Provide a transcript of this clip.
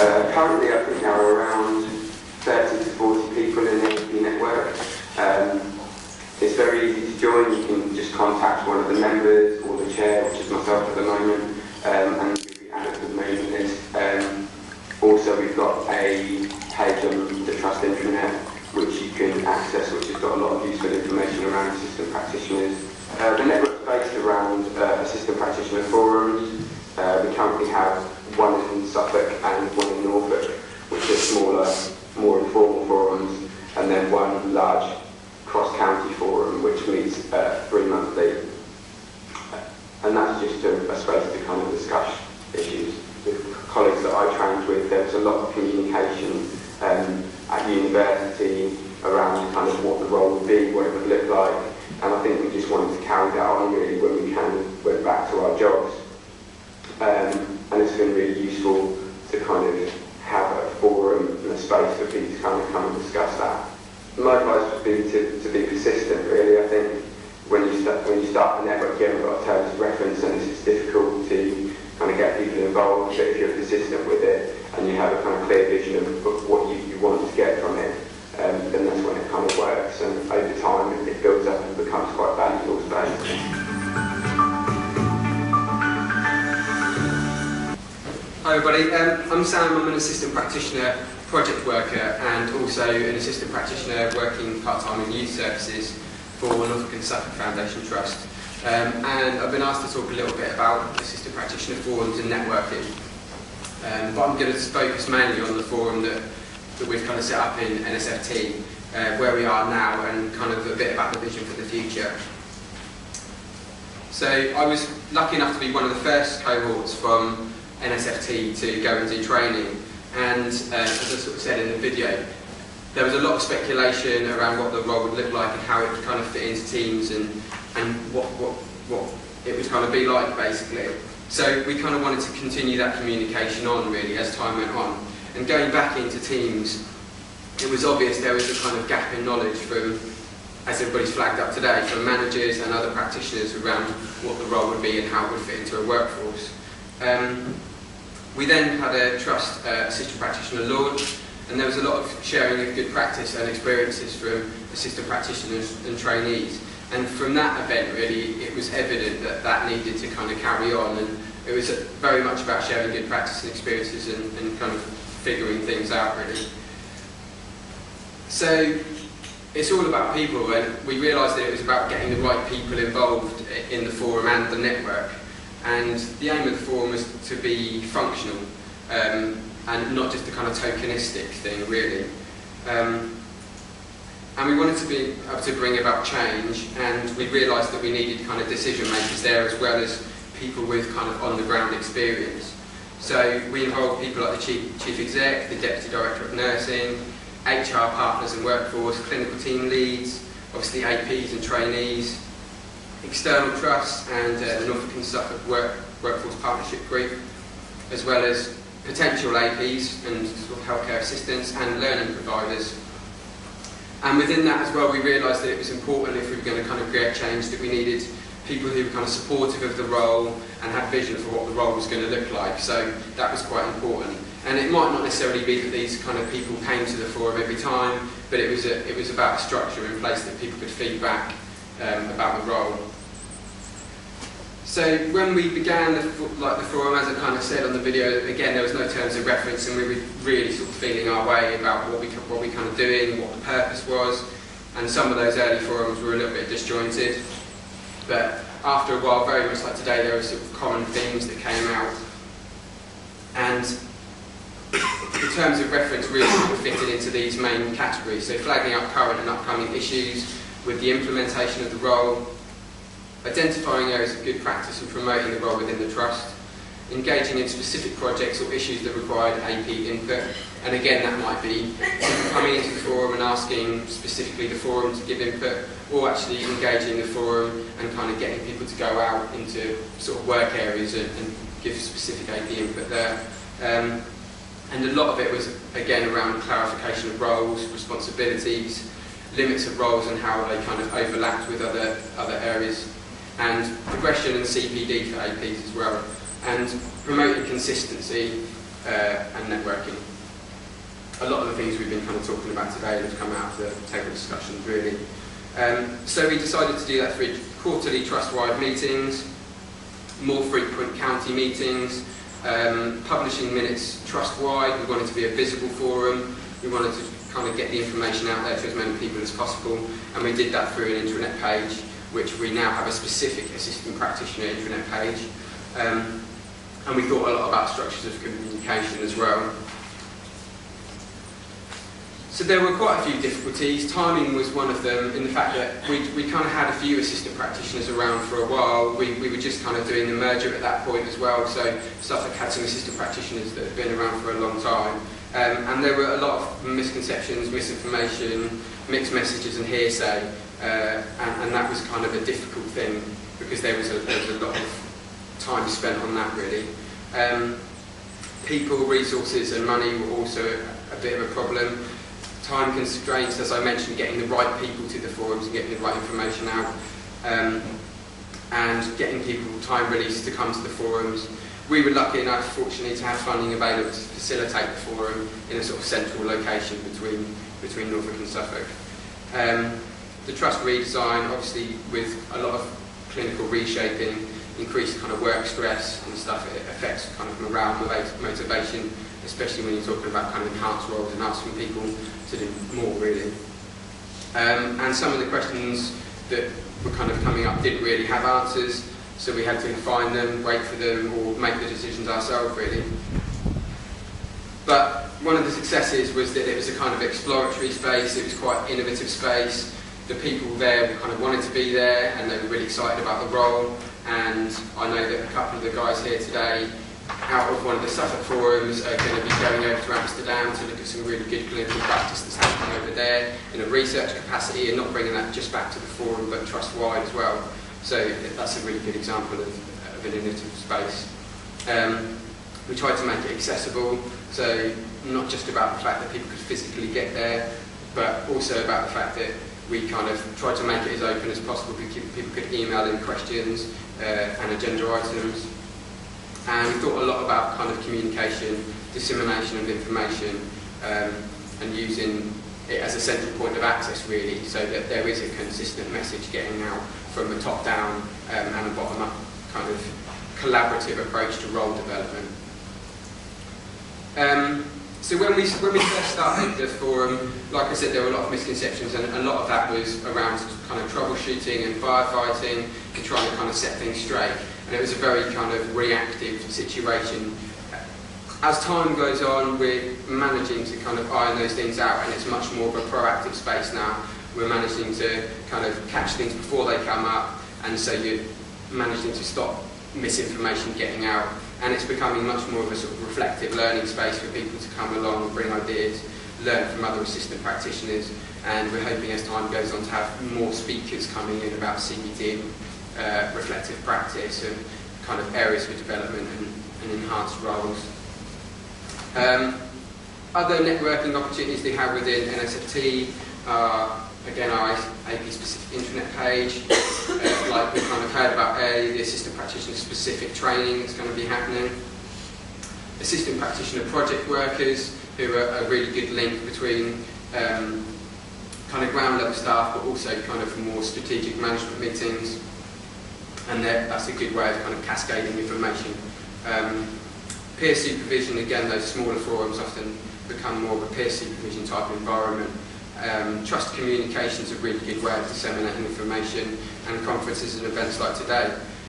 Currently, I think there are around 30 to 40 people in the AP network. It's very easy to join. You can just contact one of the members or the chair, which is myself at the moment, and you'll be added to the mailing list. Also, we've got a page on the Trust intranet, which you can access, which has got a lot of useful information around assistant practitioners. The network's based around assistant practitioner forums. We currently have one in Suffolk and one in Norfolk, which are smaller, more informal forums, and then one large cross-county forum, which meets 3 monthly. And that's just a space to kind of discuss issues. With colleagues that I trained with, there was a lot of communication at university around kind of what the role would be, what it would look like, and I think we just wanted to carry that on really when we kind of went back to our jobs. And it's been really useful to kind of have a forum and a space for people to kind of come and discuss that. My advice would be to be persistent really. I think when you start a network, you haven't got a terms of reference and it's difficult to kind of get people involved, but if you're persistent with it and you have a kind of clear vision of what you want to get from it, then that's when it kind of works, and over time it builds up and becomes quite valuable space. Hi everybody, I'm Sam. I'm an assistant practitioner, project worker, and also an assistant practitioner working part-time in youth services for Norfolk and Suffolk Foundation Trust. And I've been asked to talk a little bit about assistant practitioner forums and networking. But I'm going to focus mainly on the forum that we've kind of set up in NSFT, where we are now, and kind of a bit about the vision for the future. So I was lucky enough to be one of the first cohorts from NSFT to go and do training, and as I sort of said in the video, there was a lot of speculation around what the role would look like and how it would kind of fit into teams and what it would kind of be like basically. So we kind of wanted to continue that communication on really as time went on. And going back into teams, it was obvious there was a kind of gap in knowledge from, as everybody's flagged up today, from managers and other practitioners around what the role would be and how it would fit into a workforce. We then had a Trust assistant practitioner launch, and there was a lot of sharing of good practice and experiences from assistant practitioners and trainees. And from that event, really, it was evident that that needed to kind of carry on, and it was very much about sharing good practice and experiences and kind of figuring things out, really. So it's all about people, and we realised that it was about getting the right people involved in the forum and the network. And the aim of the forum was to be functional, and not just a kind of tokenistic thing, really. And we wanted to be able to bring about change, and we realised that we needed kind of decision makers there as well as people with kind of on the ground experience. So we involved people like the Chief Exec, the Deputy Director of Nursing, HR partners and workforce, clinical team leads, obviously APs and trainees, external trusts, and the Norfolk and Suffolk Workforce Partnership Group, as well as potential APs and sort of healthcare assistants and learning providers. And within that as well, we realised that it was important, if we were going to kind of create change, that we needed people who were kind of supportive of the role and had vision for what the role was going to look like. So that was quite important. And it might not necessarily be that these kind of people came to the forum every time, but it was about a structure in place that people could feedback about the role. So when we began the forum, as I kind of said on the video, again there was no terms of reference, and we were really sort of feeling our way about what we kind of doing, what the purpose was, and some of those early forums were a little bit disjointed. But after a while, very much like today, there were sort of common themes that came out, and the terms of reference really sort of fitted into these main categories. So flagging up current and upcoming issues with the implementation of the role, identifying areas of good practice and promoting the role within the trust, engaging in specific projects or issues that required AP input, and again that might be coming into the forum and asking specifically the forum to give input, or actually engaging the forum and kind of getting people to go out into sort of work areas and give specific AP input there. And a lot of it was again around clarification of roles, responsibilities, limits of roles and how they kind of overlapped with other areas, and progression and CPD for APs as well, and promoting consistency and networking. A lot of the things we've been kind of talking about today have come out of the table discussions really. So we decided to do that through quarterly trust-wide meetings, more frequent county meetings, publishing minutes trust-wide. We wanted to be a visible forum. We wanted to kind of get the information out there to as many people as possible, and we did that through an intranet page, which we now have a specific assistant practitioner intranet page. And we thought a lot about structures of communication as well. So there were quite a few difficulties. Timing was one of them, in the fact that we kind of had a few assistant practitioners around for a while. We were just kind of doing the merger at that point as well, so Suffolk had some assistant practitioners that had been around for a long time. And there were a lot of misconceptions, misinformation, mixed messages and hearsay, and that was kind of a difficult thing because there was a lot of time spent on that really. People, resources and money were also a bit of a problem. Time constraints, as I mentioned, getting the right people to the forums and getting the right information out, and getting people time released to come to the forums. We were lucky enough, fortunately, to have funding available to facilitate the forum in a sort of central location between Norfolk and Suffolk. The trust redesign, obviously, with a lot of clinical reshaping, increased kind of work stress and stuff. It affects kind of morale, motivation, especially when you're talking about kind of enhanced roles and asking people to do more, really. And some of the questions that were kind of coming up didn't really have answers, so we had to find them, wait for them, or make the decisions ourselves, really. But one of the successes was that it was a kind of exploratory space. It was quite an innovative space. The people there kind of wanted to be there, and they were really excited about the role. And I know that a couple of the guys here today, out of one of the Suffolk forums, are going to be going over to Amsterdam to look at some really good clinical practice that's happening over there in a research capacity, and not bringing that just back to the forum but trust-wide as well. So that's a really good example of an innovative space. We tried to make it accessible, so not just about the fact that people could physically get there, but also about the fact that we kind of tried to make it as open as possible. People could email in questions and agenda items. And we thought a lot about kind of communication, dissemination of information, and using it as a central point of access, really, so that there is a consistent message getting out from the top down and a bottom up kind of collaborative approach to role development. So when we first started the forum, like I said, there were a lot of misconceptions, and a lot of that was around kind of troubleshooting and firefighting and trying to kind of set things straight. And it was a very kind of reactive situation. As time goes on, we're managing to kind of iron those things out, and it's much more of a proactive space now. We're managing to kind of catch things before they come up, and so you're managing to stop misinformation getting out. And it's becoming much more of a sort of reflective learning space for people to come along and bring ideas, learn from other assistant practitioners, and we're hoping as time goes on to have more speakers coming in about CBT, reflective practice, and kind of areas for development and enhanced roles. Other networking opportunities they have within NSFT are, again, our AP-specific intranet page, like we kind of heard about earlier, the assistant practitioner specific training that's going to be happening. Assistant practitioner project workers, who are a really good link between kind of ground level staff, but also kind of more strategic management meetings. And that's a good way of kind of cascading information. Peer supervision, again, those smaller forums often become more of a peer supervision type environment. Trust communication is a really good way of disseminating information, and conferences and events like today.